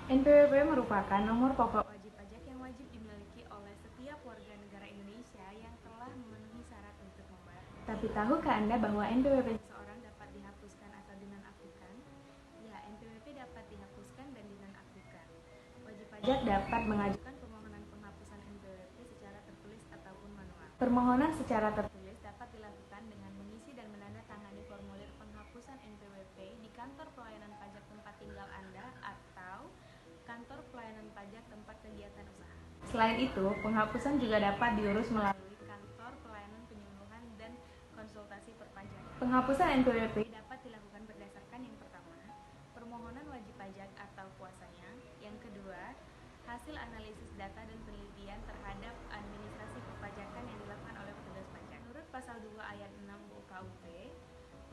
NPWP merupakan nomor pokok wajib pajak yang wajib dimiliki oleh setiap warga negara Indonesia yang telah memenuhi syarat untuk membayar. Tapi tahukah Anda bahwa NPWP seseorang dapat dihapuskan atau dinonaktifkan? Ya, NPWP dapat dihapuskan dan dinonaktifkan. Wajib pajak dapat mengajukan permohonan penghapusan NPWP secara tertulis ataupun manual. Permohonan secara tertulis dapat dilakukan dengan mengisi dan menandatangani formulir penghapusan NPWP di kantor pelayanan pajak tempat tinggal Anda atau kantor pelayanan pajak tempat kegiatan usaha. Selain itu, penghapusan juga dapat diurus melalui kantor pelayanan penyuluhan dan konsultasi perpajakan. Penghapusan NPWP dapat dilakukan berdasarkan yang pertama, permohonan wajib pajak atau kuasanya, yang kedua, hasil analisis data dan penelitian terhadap administrasi perpajakan yang dilakukan oleh petugas pajak. Menurut pasal 2 ayat 6 UU KUP,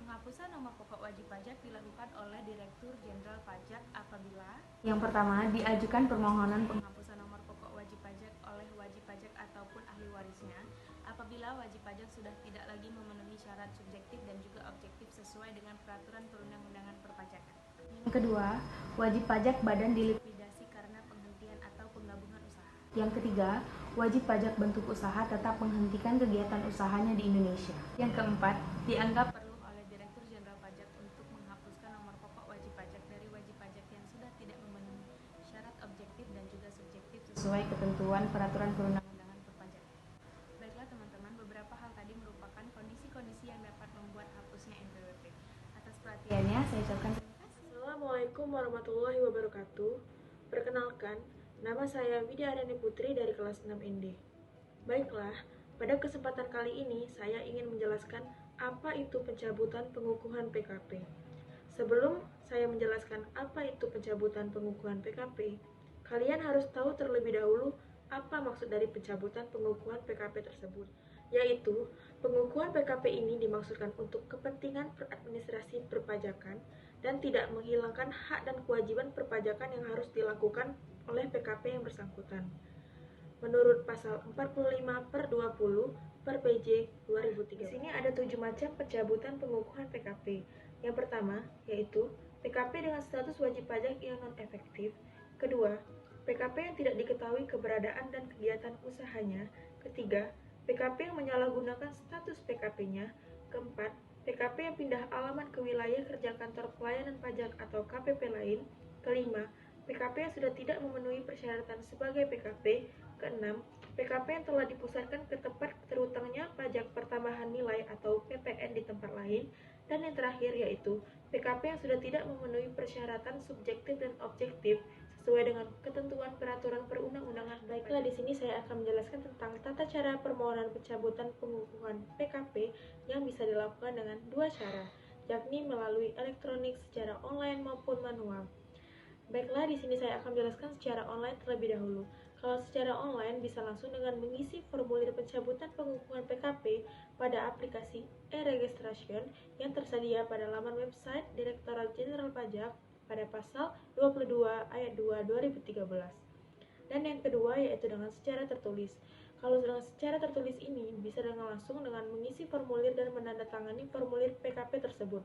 penghapusan nomor pokok wajib pajak dilakukan oleh Direktur Jenderal Pajak apabila yang pertama, diajukan permohonan penghapusan nomor pokok wajib pajak oleh wajib pajak ataupun ahli warisnya apabila wajib pajak sudah tidak lagi memenuhi syarat subjektif dan juga objektif sesuai dengan peraturan perundang-undangan perpajakan. Yang kedua, wajib pajak badan dilikuidasi karena penghentian atau penggabungan usaha. Yang ketiga, wajib pajak bentuk usaha tetap menghentikan kegiatan usahanya di Indonesia. Yang keempat, dianggap perlu oleh Direktur Jenderal Pajak untuk menghapuskan nomor pokok wajib pajak dari wajib pajak yang sudah tidak memenuhi syarat objektif dan juga subjektif sesuai ketentuan peraturan perundang-undangan perpajakan. Baiklah teman-teman, beberapa hal tadi merupakan kondisi-kondisi yang dapat membuat hapusnya NPWP. Atas perhatiannya, saya ucapkan terima kasih. Assalamualaikum warahmatullahi wabarakatuh. Perkenalkan, nama saya Widya Aryani Putri dari kelas 6 ND. Baiklah, pada kesempatan kali ini saya ingin menjelaskan apa itu pencabutan pengukuhan PKP. Sebelum saya menjelaskan apa itu pencabutan pengukuhan PKP, kalian harus tahu terlebih dahulu apa maksud dari pencabutan pengukuhan PKP tersebut, yaitu pengukuhan PKP ini dimaksudkan untuk kepentingan administrasi perpajakan dan tidak menghilangkan hak dan kewajiban perpajakan yang harus dilakukan oleh PKP yang bersangkutan. Menurut pasal 45 per 20 per PJ 2003. Di sini ada 7 macam pencabutan pengukuhan PKP. Yang pertama, yaitu PKP dengan status wajib pajak yang non-efektif. Kedua, PKP yang tidak diketahui keberadaan dan kegiatan usahanya. Ketiga, PKP yang menyalahgunakan status PKP-nya. Keempat, PKP yang pindah alamat ke wilayah kerja kantor pelayanan pajak atau KPP lain. Kelima, PKP yang sudah tidak memenuhi persyaratan sebagai PKP. Keenam, PKP yang telah dipusatkan ke tempat terutangnya pajak pertambahan nilai atau PPN di tempat lain. Dan yang terakhir yaitu PKP yang sudah tidak memenuhi persyaratan subjektif dan objektif sesuai dengan ketentuan peraturan perundang-undangan. Baiklah, di sini saya akan menjelaskan tentang tata cara permohonan pencabutan pengukuhan PKP yang bisa dilakukan dengan dua cara, yakni melalui elektronik secara online maupun manual. Baiklah, di sini saya akan menjelaskan secara online terlebih dahulu. Kalau secara online bisa langsung dengan mengisi formulir pencabutan pengukuhan PKP pada aplikasi e-registration yang tersedia pada laman website Direktorat Jenderal Pajak pada pasal 22 ayat 2 2013. Dan yang kedua yaitu dengan secara tertulis. Kalau dengan secara tertulis ini bisa dengan langsung dengan mengisi formulir dan menandatangani formulir PKP tersebut.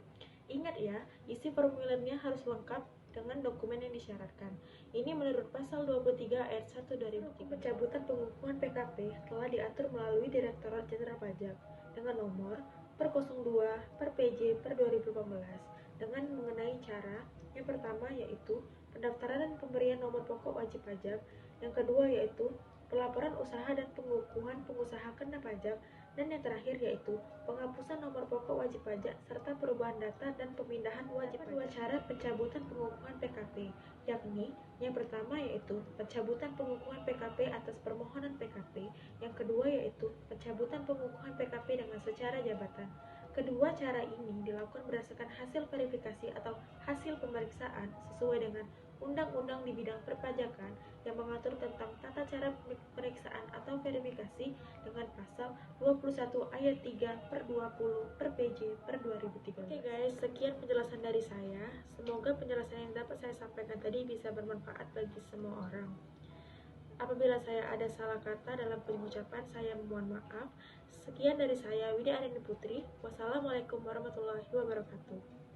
Ingat ya, isi formulirnya harus lengkap dengan dokumen yang disyaratkan. Ini menurut pasal 23 ayat 1 2003. Pencabutan pengukuhan PKP telah diatur melalui Direktorat Jenderal Pajak dengan nomor per 02 per PJ per 2018 dengan mengenai cara yang pertama yaitu pendaftaran dan pemberian nomor pokok wajib pajak, yang kedua yaitu pelaporan usaha dan pengukuhan pengusaha kena pajak, dan yang terakhir yaitu penghapusan nomor pokok wajib pajak serta perubahan data dan pemindahan wajib pajak. Dua cara pencabutan pengukuhan PKP, yakni yang pertama yaitu pencabutan pengukuhan PKP atas permohonan PKP, yang kedua yaitu pencabutan pengukuhan PKP dengan secara jabatan. Kedua cara ini dilakukan berdasarkan hasil verifikasi atau hasil pemeriksaan sesuai dengan undang-undang di bidang perpajakan yang mengatur tentang tata cara pemeriksaan atau verifikasi dengan pasal 21 ayat 3 per 20 per PJ per 2013. Oke guys, sekian penjelasan dari saya. Semoga penjelasan yang dapat saya sampaikan tadi bisa bermanfaat bagi semua orang. Apabila saya ada salah kata dalam pengucapan, saya memohon maaf. Sekian dari saya, Widya Aryani Putri. Wassalamualaikum warahmatullahi wabarakatuh.